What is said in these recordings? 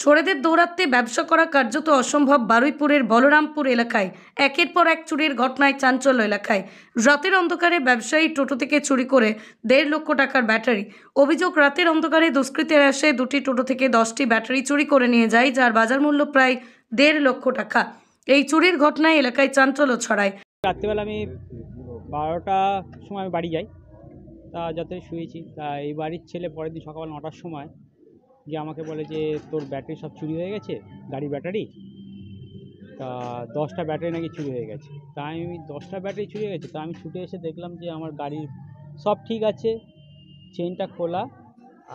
চোরেদের দৌরাত্ম্যে ব্যবসা করা কার্যত অসম্ভব। বারুইপুরের বলরামপুর এলাকায় একের পর এক চুরির ঘটনায় চাঞ্চল্য এলাকায়। রাতের অন্ধকারে ব্যবসায়ী টোটো থেকে চুরি করে 1.5 লক্ষ টাকার ব্যাটারি। অভিযোগ, রাতের অন্ধকারে দুষ্কৃতীরা এসে দুটি টোটো থেকে 10টি ব্যাটারি চুরি করে নিয়ে যায়, যার বাজার মূল্য প্রায় 1.5 লক্ষ টাকা। এই চুরির ঘটনায় এলাকায় চাঞ্চল্য ছড়ায়। রাত্রিবেলা আমি 12টার সময় আমি বাড়ি যাই, তা যাতে শুয়েছি, তা এই বাড়ির ছেলে পরের দিন সকাল 9টার সময় যে আমাকে বলে যে তোর ব্যাটারি সব চুরি হয়ে গেছে, গাড়ির ব্যাটারি। তা 10টা ব্যাটারি নাকি চুরি হয়ে গেছে। তা আমি 10টা ব্যাটারি চুরি হয়ে গেছে, তা আমি ছুটে এসে দেখলাম যে আমার গাড়ির সব ঠিক আছে, চেনটা খোলা,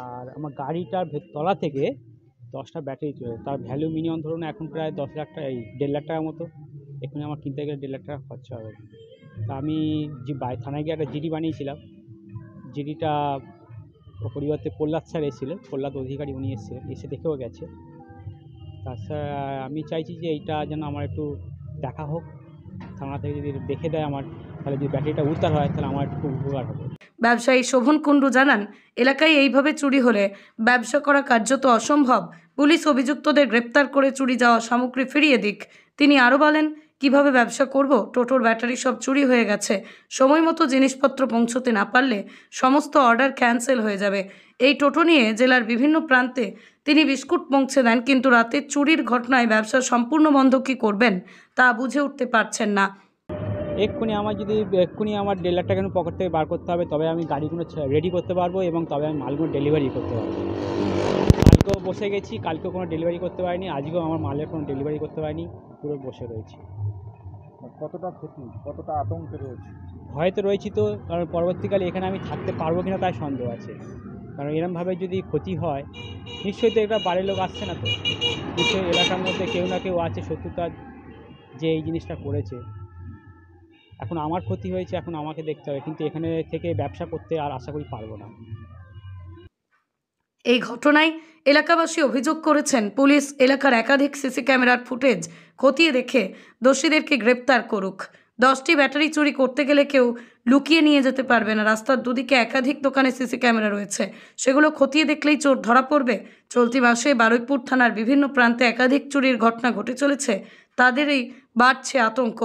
আর আমার গাড়িটার তলা থেকে 10টা ব্যাটারি চলে। তার ভ্যালু মিনিমাম ধরুন এখন প্রায় 10 লাখ টাকা, এই 1.5 লাখ টাকার মতো। এখানে আমার কিনতে গেলে 1.5 লাখ টাকা খরচা হবে। তা আমি যে থানায় গিয়ে একটা জিডি বানিয়েছিলাম। জিডিটা পরিবর্তে প্রহ্লাদ স্যার এসেছিলেন, প্রহ্লাদ অধিকারী, উনি এসেছিলেন, এসে দেখেও গেছে। তাছাড়া আমি চাইছি যে এইটা যেন আমার একটু দেখা হোক, থানা থেকে যদি দেখে দেয় আমার, তাহলে যদি ব্যাটারিটা উদ্ধার হয় তাহলে আমার একটু উপকার হবে। ব্যবসায়ী শোভন কুণ্ডু জানান, এলাকায় এইভাবে চুরি হলে ব্যবসা করা কার্যত অসম্ভব। পুলিশ অভিযুক্তদের গ্রেপ্তার করে চুরি যাওয়া সামগ্রী ফিরিয়ে দিক। তিনি আরও বলেন, কিভাবে ব্যবসা করব, টোটোর ব্যাটারি সব চুরি হয়ে গেছে। সময় মতো জিনিসপত্র পৌঁছতে না পারলে সমস্ত অর্ডার ক্যান্সেল হয়ে যাবে। এই টোটো নিয়ে জেলার বিভিন্ন প্রান্তে তিনি বিস্কুট পৌঁছে দেন, কিন্তু রাতে চুরির ঘটনায় ব্যবসা সম্পূর্ণ বন্ধ কী করবেন তা বুঝে উঠতে পারছেন না। এক্ষুনি আমার 1.5 লাখ টাকা পকেট থেকে বার করতে হবে, তবে আমি গাড়িগুলো রেডি করতে পারবো এবং তবে আমি মালগুলো ডেলিভারি করতে পারবো। কালকেও বসে গেছি, কালকেও কোনো ডেলিভারি করতে পারিনি, আজকেও আমার মালের কোনো ডেলিভারি করতে পারিনি, পুরো বসে রয়েছি। কতটা ক্ষতি, কতটা আতঙ্কে রয়েছে? ভয়তে রয়েছি তো, কারণ পরবর্তীকালে এখানে আমি থাকতে পারবো কিনা তার সন্দেহ আছে। কারণ এরমভাবে যদি ক্ষতি হয়, নিশ্চয়ই তো এটা বাড়ির লোক আসছে না, তো নিশ্চয়ই এলাকার মধ্যে কেউ না কেউ আছে শত্রুতার, যে এই জিনিসটা করেছে। এখন আমার ক্ষতি হয়েছে, এখন আমাকে দেখতে হবে, কিন্তু এখানে থেকে ব্যবসা করতে আর আশা করি পারবো না। এই ঘটনায় এলাকাবাসী অভিযোগ করেছেন, পুলিশ এলাকার একাধিক সিসি ক্যামেরার ফুটেজ খতিয়ে দেখে দোষীদেরকে গ্রেপ্তার করুক। 10টি ব্যাটারি চুরি করতে গেলে কেউ লুকিয়ে নিয়ে যেতে পারবে না। রাস্তার দুদিকে একাধিক দোকানে সিসি ক্যামেরা রয়েছে, সেগুলো খতিয়ে দেখলেই চোর ধরা পড়বে। চলতি মাসে বারুইপুর থানার বিভিন্ন প্রান্তে একাধিক চুরির ঘটনা ঘটে চলেছে, তাদেরই বাড়ছে আতঙ্ক।